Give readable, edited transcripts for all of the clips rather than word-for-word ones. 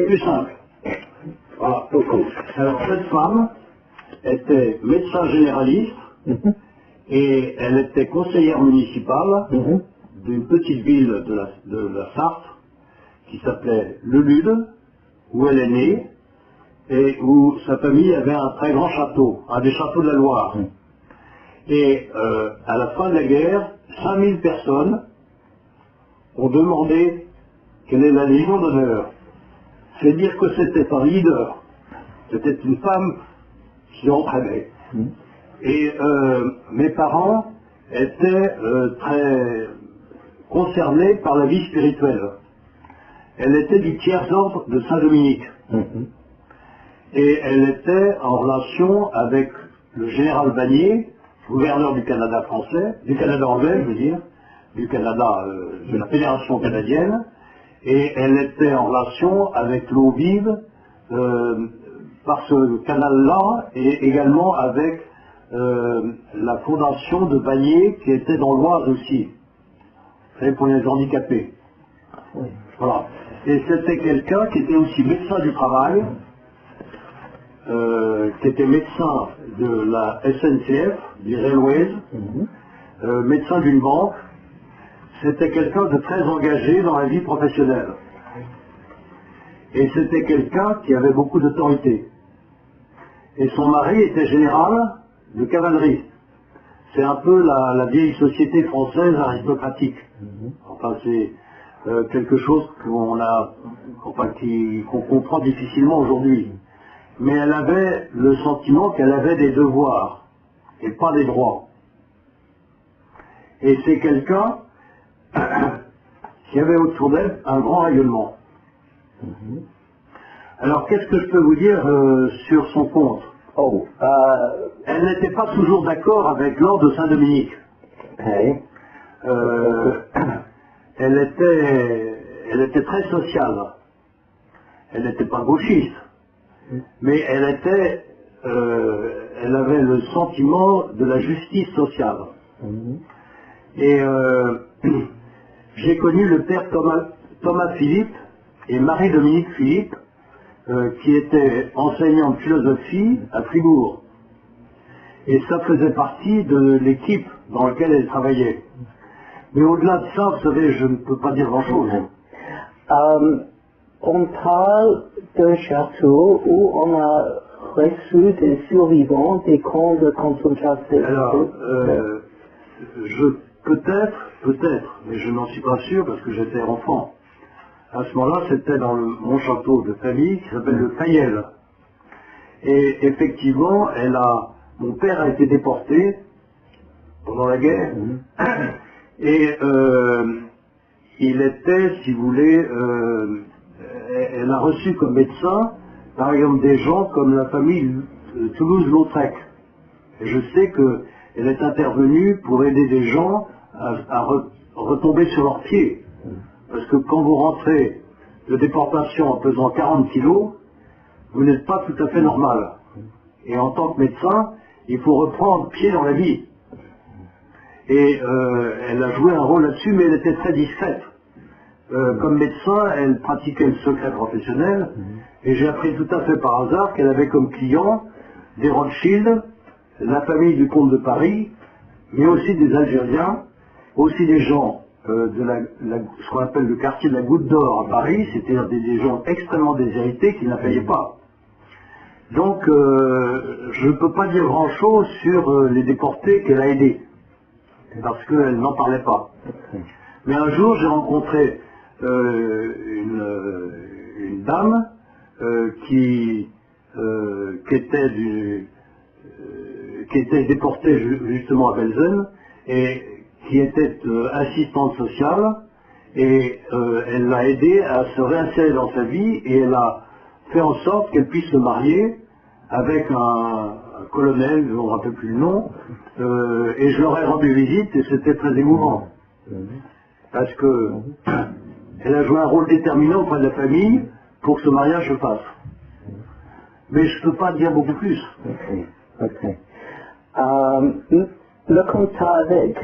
Plus simple. Voilà. Alors cette femme était médecin généraliste et elle était conseillère municipale d'une petite ville de la Sarthe qui s'appelait Le Lude, où elle est née et où sa famille avait un très grand château, un des châteaux de la Loire. Et à la fin de la guerre, 5000 personnes ont demandé quelle est la Légion d'honneur. C'est dire que c'était un leader. C'était une femme qui entraînait. Et mes parents étaient très concernés par la vie spirituelle. Elle était du tiers-ordre de Saint-Dominique. Et elle était en relation avec le général Vanier, gouverneur du Canada français, du Canada anglais, je veux dire, du Canada, de la Fédération canadienne, et elle était en relation avec l'eau vive par ce canal-là, et également avec la fondation de Vanier qui était dans l'Oise aussi, vous savez, pour les handicapés. Voilà. Et c'était quelqu'un qui était aussi médecin du travail, qui était médecin de la SNCF, du Railways, médecin d'une banque. C'était quelqu'un de très engagé dans la vie professionnelle. Et c'était quelqu'un qui avait beaucoup d'autorité. Et son mari était général de cavalerie. C'est un peu la vieille société française aristocratique. Enfin, c'est quelque chose qu'on comprend difficilement aujourd'hui. Mais elle avait le sentiment qu'elle avait des devoirs et pas des droits. Et c'est quelqu'un qui avait autour d'elle un grand rayonnement. Alors qu'est-ce que je peux vous dire sur son compte? Elle n'était pas toujours d'accord avec l'ordre de Saint-Dominique. Elle était très sociale. Elle n'était pas gauchiste. Mais elle avait le sentiment de la justice sociale. Et j'ai connu le père Thomas Philippe et Marie-Dominique Philippe, qui étaient enseignants de philosophie à Fribourg. Et ça faisait partie de l'équipe dans laquelle elle travaillait. Mais au-delà de ça, vous savez, je ne peux pas dire grand-chose. On parle d'un château où on a reçu des survivants des camps de concentration. Alors, peut-être, mais je n'en suis pas sûr parce que j'étais enfant. À ce moment-là, c'était dans mon château de famille qui s'appelle le Fayel. Et effectivement, mon père a été déporté pendant la guerre. Et il était, si vous voulez, elle a reçu comme médecin, par exemple, des gens comme la famille Toulouse-Lautrec. Et je sais qu'elle est intervenue pour aider des gens à retomber sur leurs pieds. Parce que quand vous rentrez de déportation en pesant 40 kilos, vous n'êtes pas tout à fait normal. Et en tant que médecin, il faut reprendre pied dans la vie. Et elle a joué un rôle là-dessus, mais elle était très discrète. Comme médecin, elle pratiquait le secret professionnel, et j'ai appris tout à fait par hasard qu'elle avait comme client des Rothschild, la famille du comte de Paris, mais aussi des Algériens, aussi des gens ce qu'on appelle le quartier de la Goutte d'Or à Paris, c'est-à-dire des gens extrêmement déshérités qui ne la payaient pas. Donc, je ne peux pas dire grand-chose sur les déportés qu'elle a aidés, parce qu'elle n'en parlait pas. Mais un jour, j'ai rencontré une dame qui était déportée justement à Belsen et qui était assistante sociale, et elle l'a aidée à se réinsérer dans sa vie, et elle a fait en sorte qu'elle puisse se marier avec un colonel, je ne me rappelle plus le nom, et je leur ai rendu visite et c'était très émouvant. Parce que elle a joué un rôle déterminant auprès de la famille pour que ce mariage se fasse. Mais je ne peux pas dire beaucoup plus. Le contact avec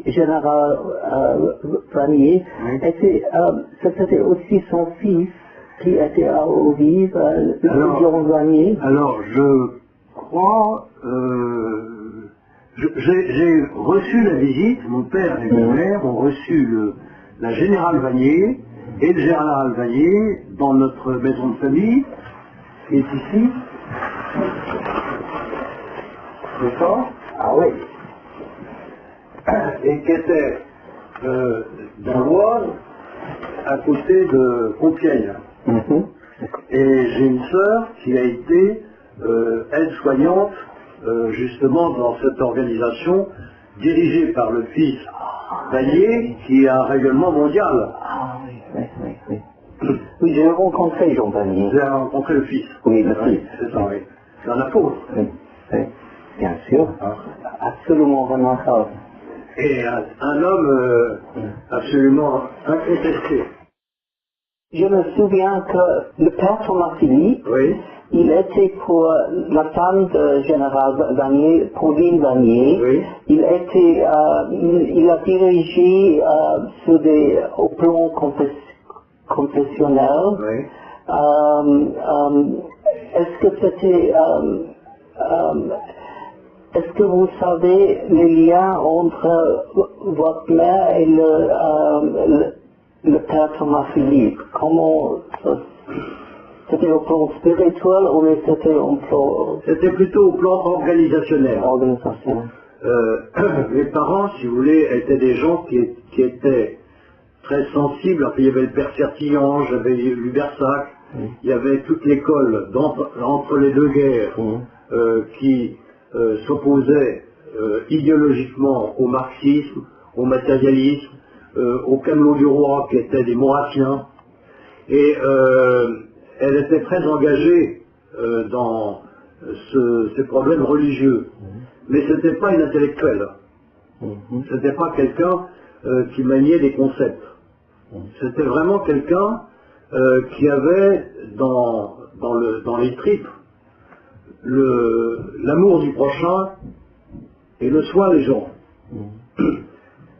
général Vanier, c'était aussi son fils qui était à Eaux-Vives, l'étudiant Vanier? Alors, je crois... j'ai reçu la visite, mon père et ma mère ont reçu la générale Vanier et le général Vanier dans notre maison de famille, qui est ici. D'accord? Ah oui. Et qui était dans l'Oise, à côté de Compiègne. Et j'ai une sœur qui a été aide-soignante justement dans cette organisation dirigée par le fils Vanier, qui a un rayonnement mondial. Ah oui. Oui, j'ai rencontré Jean Vanier. Vous avez rencontré le fils? Oui, le fils. C'est ça, oui. C'est un apôtre. Oui, bien sûr. Absolument remarquable. Et un homme absolument incontesté. Je me souviens que le père Thomas Philippe, Oui. il était pour la femme de général Vanier, Pauline Vanier. Oui. Il a dirigé au plan confessionnel. Oui. Est-ce que c'était... est-ce que vous savez les liens entre votre mère et le père Thomas Philippe? Comment c'était au plan spirituel ou c'était au plan... C'était plutôt au plan organisationnel. Organisation. Les parents, si vous voulez, étaient des gens qui étaient très sensibles. Enfin, il y avait le père Sertillan, j'avais Lubersac, il y avait toute l'école entre les deux guerres qui s'opposait idéologiquement au marxisme, au matérialisme, au camelot du roi qui étaient des maurrassiens. Et elle était très engagée dans ces problèmes religieux. Mais ce n'était pas une intellectuelle. Ce n'était pas quelqu'un qui maniait des concepts. C'était vraiment quelqu'un qui avait dans les tripes l'amour du prochain et le soin des gens.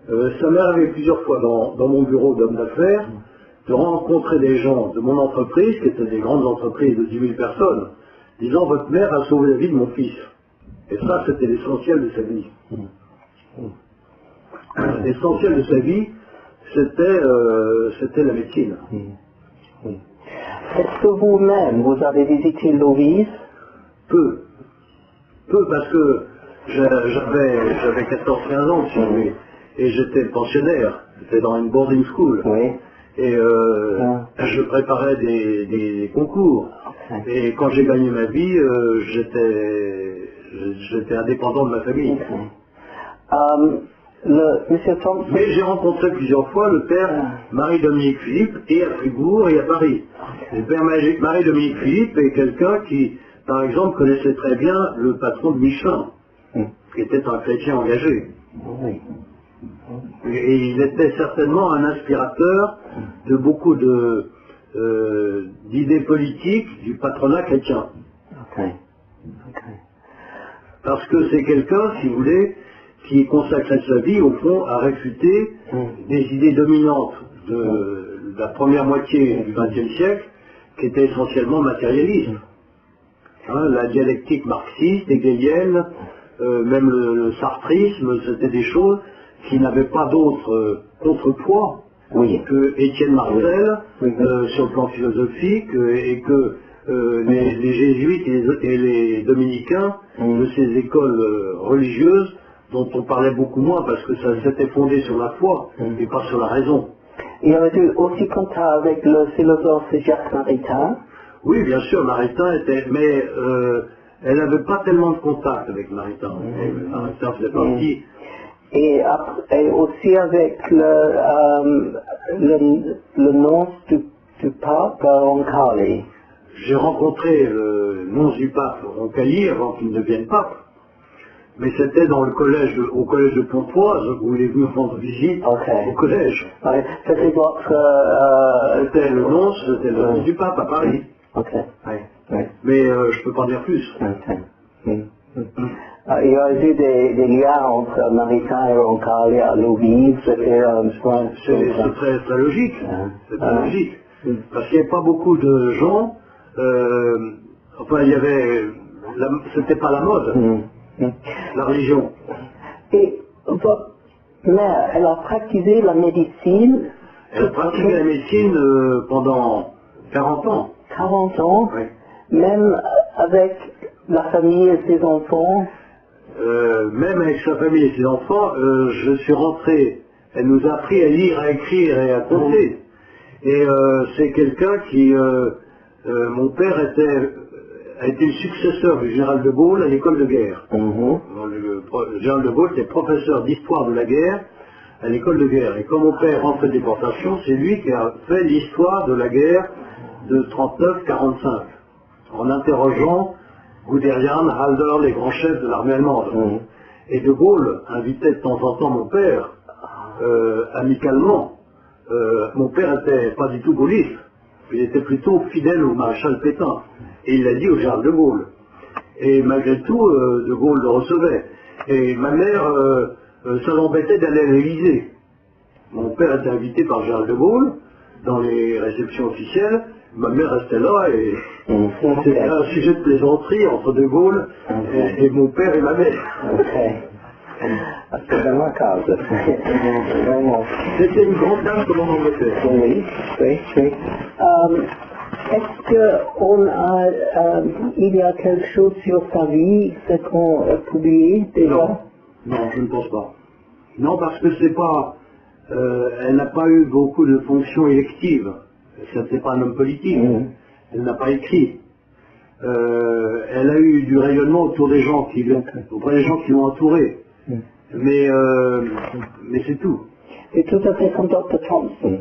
Ça m'est arrivé plusieurs fois dans mon bureau d'homme d'affaires de rencontrer des gens de mon entreprise, qui étaient des grandes entreprises de 10 000 personnes, disant « Votre mère a sauvé la vie de mon fils ». Et ça, c'était l'essentiel de sa vie. L'essentiel de sa vie, c'était la médecine. Est-ce que vous-même, vous avez visité l'Eaux-Vives? Peu, parce que j'avais 14-15 ans, si vous voulez, et j'étais pensionnaire, j'étais dans une boarding school. Oui. Et je préparais des concours. Et quand j'ai gagné ma vie, j'étais indépendant de ma famille. Monsieur Thompson. Mais j'ai rencontré plusieurs fois le père Marie-Dominique Philippe, et à Fribourg et à Paris. Le père Marie-Dominique Philippe est quelqu'un qui, par exemple, connaissait très bien le patron de Michelin, qui était un chrétien engagé. Oui. Et il était certainement un inspirateur de beaucoup d'idées politiques du patronat chrétien. Parce que c'est quelqu'un, si vous voulez, qui consacrait sa vie, au fond, à réfuter des idées dominantes de la première moitié du XXe siècle, qui étaient essentiellement matérialistes. La dialectique marxiste, hegélienne, même le sartrisme, c'était des choses qui n'avaient pas d'autre contrepoids que Étienne Marcel sur le plan philosophique et que les jésuites et les dominicains de ces écoles religieuses dont on parlait beaucoup moins parce que ça s'était fondé sur la foi et pas sur la raison. Il y avait eu aussi contact avec le philosophe Jacques Maritain. Oui, bien sûr, Maritain était, mais elle n'avait pas tellement de contact avec Maritain. Maritain faisait partie. Et aussi avec le nom du pape Roncalli. J'ai rencontré le nonce du pape Roncalli avant qu'il ne devienne pape. Mais c'était au collège de Pontoise, où il est venu rendre visite au collège. C'était votre... C'était le nonce du pape à Paris. Mais je ne peux pas dire plus. Il y a eu des liens entre Maritain et Roncalli à Eaux-Vives. C'est très logique. C'est très logique. Parce qu'il n'y avait pas beaucoup de gens, enfin il y avait, c'était pas la mode, la religion. Et votre mère, elle a pratiqué la médecine. Elle a pratiqué la médecine pendant 40 ans. 40 ans, Oui. même avec la famille et ses enfants. Même avec sa famille et ses enfants, je suis rentré, elle nous a appris à lire, à écrire et à compter. Et c'est quelqu'un qui, mon père a été le successeur du général de Gaulle à l'école de guerre. Le général de Gaulle était professeur d'histoire de la guerre à l'école de guerre. Et quand mon père rentrait de déportation, c'est lui qui a fait l'histoire de la guerre de 39-45, en interrogeant Guderian, Halder, les grands chefs de l'armée allemande. Et de Gaulle invitait de temps en temps mon père, amicalement. Mon père n'était pas du tout gaulliste, il était plutôt fidèle au maréchal Pétain. Et il l'a dit au général de Gaulle. Et malgré tout, de Gaulle le recevait. Et ma mère, ça l'embêtait d'aller à l'Élysée. Mon père était invité par le général de Gaulle dans les réceptions officielles. Ma mère restait là et c'était un sujet de plaisanterie entre de Gaulle et mon père et ma mère. C'est dans ma case. C'était une grande dame comme en Angleterre. Oui. Est-ce qu'il y a quelque chose sur sa vie, ce qu'on a publié déjà? Non, je ne pense pas. Non, parce que c'est pas... elle n'a pas eu beaucoup de fonctions électives. Ce n'était pas un homme politique. Elle n'a pas écrit. Elle a eu du rayonnement autour des gens auprès des gens qui l'ont entourée. Mais c'est tout. C'est tout à fait comme Dr. Thompson.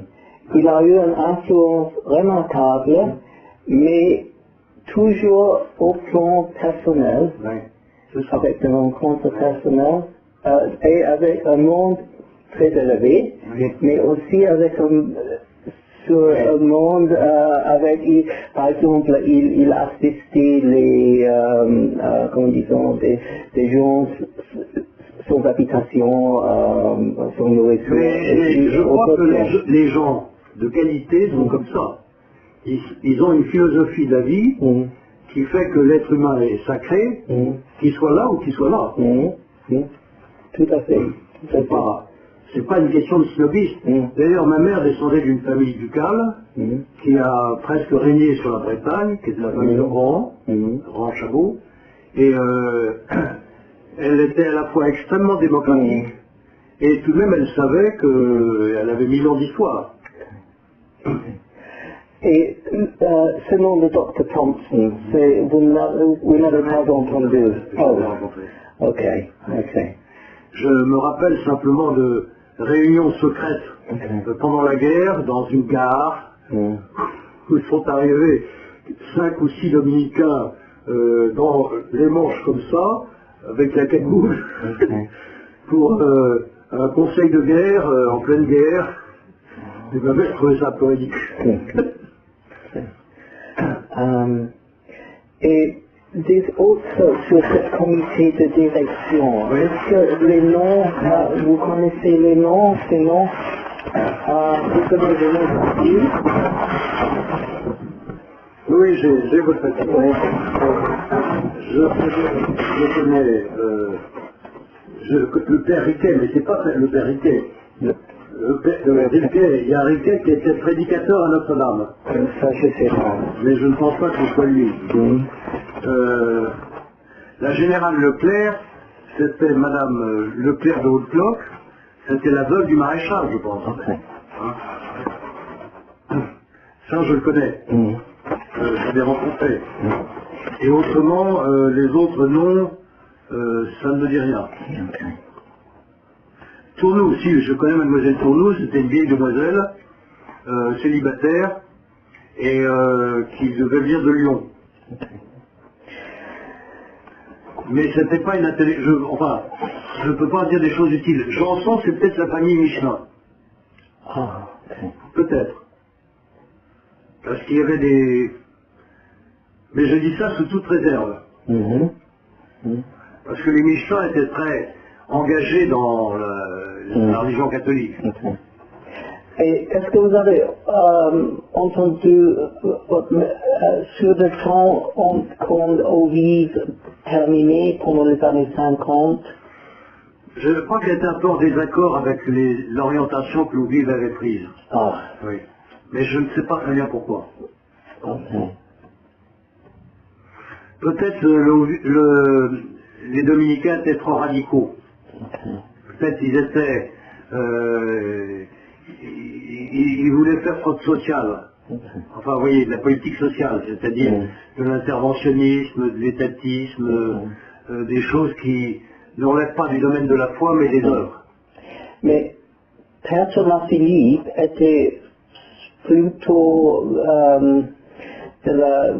Il a eu une influence remarquable, mais toujours au plan personnel, avec des rencontres personnelles, et avec un monde très élevé, mais aussi avec sur un monde avec, par exemple, il assistait les, comment disons, des gens sans habitation, sans nourriture. Mais je crois que les gens de qualité sont comme ça. Ils ont une philosophie de la vie qui fait que l'être humain est sacré, qu'il soit là ou qu'il soit là. Tout à fait. C'est pas une question de snobisme. D'ailleurs, ma mère descendait d'une famille ducale qui a presque régné sur la Bretagne, qui était la famille de Rohan, Rohan Chabot, et elle était à la fois extrêmement démocratique, et tout de même elle savait qu'elle avait 1000 ans d'histoire. Et ce nom de Dr. Thompson, vous n'avez pas entendu? Oh, ok. Je me rappelle simplement de réunions secrètes pendant la guerre, dans une gare, où sont arrivés 5 ou 6 dominicains dans les manches comme ça, avec la cagoule, pour un conseil de guerre, en pleine guerre. Et ma mère trouvait ça un peu ridicule. Et des autres sur ce comité de direction, est-ce que les noms, vous connaissez les noms, ces noms, vous pouvez les donner? Oui, j'ai votre papier. Je connais le père Riquet, mais c'est pas le père Riquet. Riquet, il y a Riquet qui était prédicateur à Notre-Dame. Ça, je sais pas. Mais je ne pense pas que ce soit lui. La générale Leclerc, c'était Madame Leclerc de Haute-Cloque, c'était la veuve du maréchal, je pense. Ça, je le connais. Je l'ai rencontré. Et autrement, les autres noms, ça ne me dit rien. Tournou, si, je connais Mademoiselle Tournou, c'était une vieille demoiselle, célibataire, et qui devait venir de Lyon. Mais c'était pas une enfin, je ne peux pas dire des choses utiles. Janson, c'est peut-être la famille Michelin. Peut-être. Parce qu'il y avait des... Mais je dis ça sous toute réserve. Parce que les Michelin étaient très engagés dans la religion catholique. Et est-ce que vous avez entendu sur le temps quand Ovive terminé pendant les années 50? Je crois qu'elle était un peu en désaccord avec l'orientation que l'Ovive avait prise. Ah, Oui. Mais je ne sais pas très bien pourquoi. ok. Peut-être les dominicains étaient trop radicaux. Peut-être ils étaient... ils voulaient faire faute sociale. Enfin, vous voyez, de la politique sociale, c'est-à-dire de l'interventionnisme, de l'étatisme, des choses qui ne relèvent pas du domaine de la foi, mais des œuvres. Mais Père Thomas Philippe était plutôt de la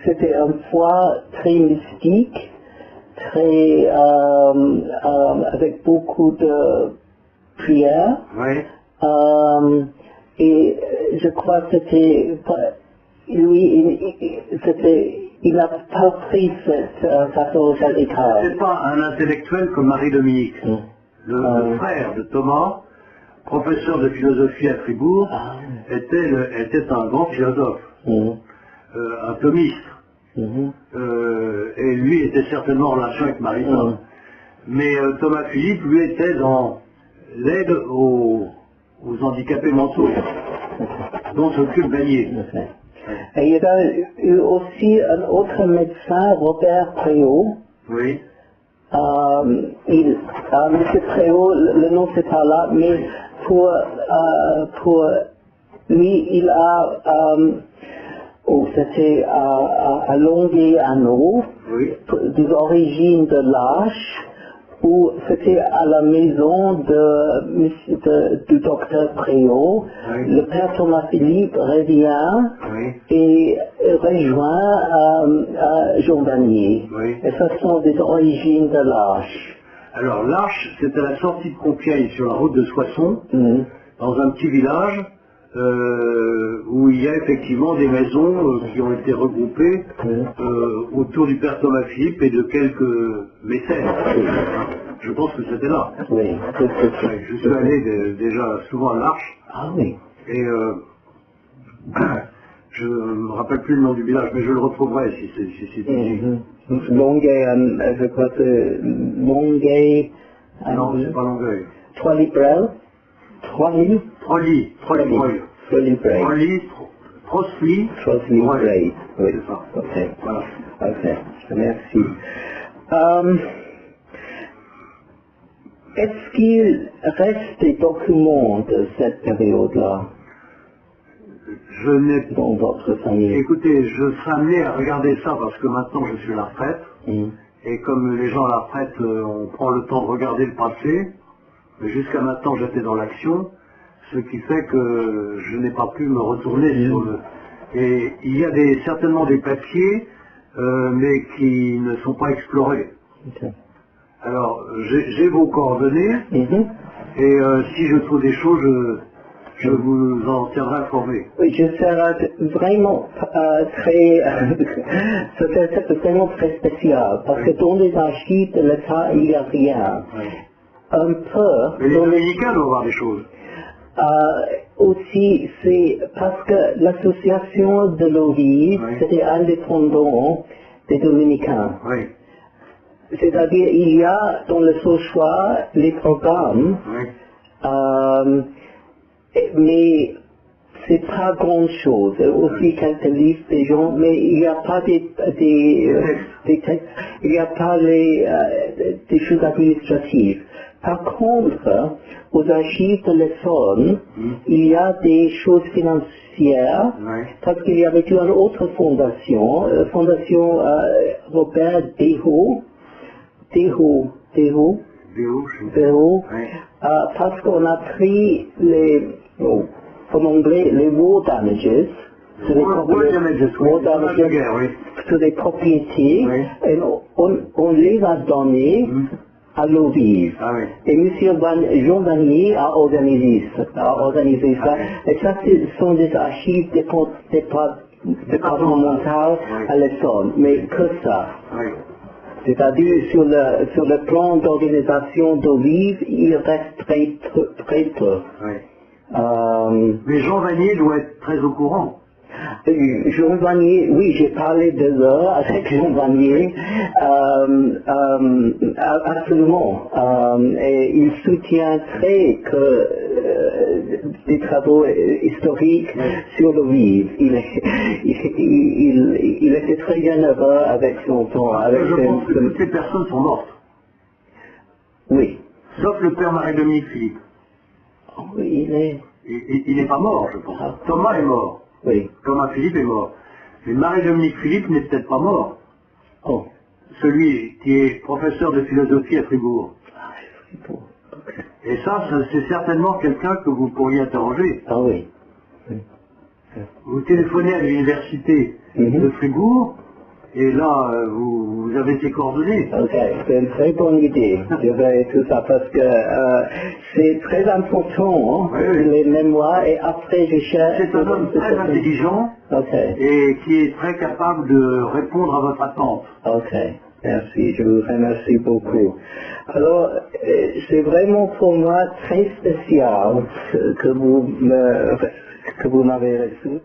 c'était une foi très mystique, très avec beaucoup de prières. Oui. Et je crois que c'était lui, il n'a pas pris cette façon radicale. C'est pas un intellectuel comme Marie-Dominique. Le frère de Thomas, professeur de philosophie à Fribourg, était un grand philosophe, un thomiste. Et lui était certainement en relation avec Marie-Thomas. Mais Thomas Philippe, lui, était dans l'aide aux handicapés mentaux, dont s'occupe Vanier. Et il y a eu aussi un autre médecin, Robert Préau. Oui. Monsieur Préau, le nom c'est pas là, mais pour lui, il a, c'était à Longueuil-Anneau, Oui. des origines de l'Arche, où c'était à la maison du docteur Préau. Oui. Le père Thomas Philippe revient et rejoint Jean Vanier. Oui. Et ce sont des origines de l'Arche. Alors l'Arche, c'est à la sortie de Compiègne sur la route de Soissons, dans un petit village où il y a effectivement des maisons qui ont été regroupées autour du père Thomas Philippe et de quelques mécènes. Je pense que c'était là. Oui. Je suis allé déjà souvent à l'Arche. Ah oui. Et je ne me rappelle plus le nom du village, mais je le retrouverai si c'est ici. Longueuil, je crois que Longueuil. Non, c'est pas Longueuil. Trois-Lits-Brel. Trolly. Trosly-Brel. Oui. C'est ça. Ok. Voilà. Ok. Merci. Est-ce qu'il reste des documents de cette période-là Je n'ai dans votre famille? Écoutez, je serai amené à regarder ça parce que maintenant je suis à la retraite. Et comme les gens à la retraite, on prend le temps de regarder le passé. Mais jusqu'à maintenant j'étais dans l'action, ce qui fait que je n'ai pas pu me retourner sur le... Et il y a certainement des papiers, mais qui ne sont pas explorés. Okay. Alors, j'ai vos coordonnées, et si je trouve des choses, je vous en tiendrai informé. Oui, je serai vraiment très... c'est vraiment très spécial, parce que dans les archives de l'État, il n'y a rien. Un peu... Mais les Dominicains doivent avoir des choses. Aussi, c'est parce que l'association de l'OVI, c'était indépendant des Dominicains. Oui. C'est-à-dire, il y a dans le Sauchois les programmes, mais c'est pas grand chose. Aussi quelques livres des gens, mais il n'y a pas des textes, il n'y a pas des choses administratives. Par contre, aux archives de l'Essonne, il y a des choses financières, parce qu'il y avait une autre fondation, fondation Robert Déhaut, parce qu'on a pris en anglais, les war damages, sur les propriétés, et on les a donnés à l'OVIV. Et M. Jean Vanier a organisé ça. Et ça, ce sont des archives départementales à l'Essonne, mais que ça. C'est-à-dire, sur le plan d'organisation d'Olive, il reste très peu. Oui. Mais Jean Vanier doit être très au courant. Jean Vanier, oui, j'ai parlé de l'heure avec Jean Vanier, absolument. Et il soutiendrait que des travaux historiques sur le livre. Il était très généreux avec son temps. Je pense que toutes ces personnes sont mortes. Oui. Sauf le père Marie-Dominique Philippe. Oui, il n'est pas mort, je pense. Thomas est mort. Oui. Thomas Philippe est mort. Mais Marie-Dominique Philippe n'est peut-être pas mort. Oh. Celui qui est professeur de philosophie à Fribourg. Ah, Fribourg. Okay. Et ça, c'est certainement quelqu'un que vous pourriez interroger. Ah oui. Vous téléphonez à l'université de Fribourg, et là, vous avez ses coordonnées. Ok, c'est une très bonne idée. Je vais tout ça parce que c'est très important, hein, les mémoires, et après je cherche... C'est un homme très intelligent et qui est très capable de répondre à votre attente. Ok, merci, je vous remercie beaucoup. Alors, c'est vraiment pour moi très spécial que vous m'avez reçu.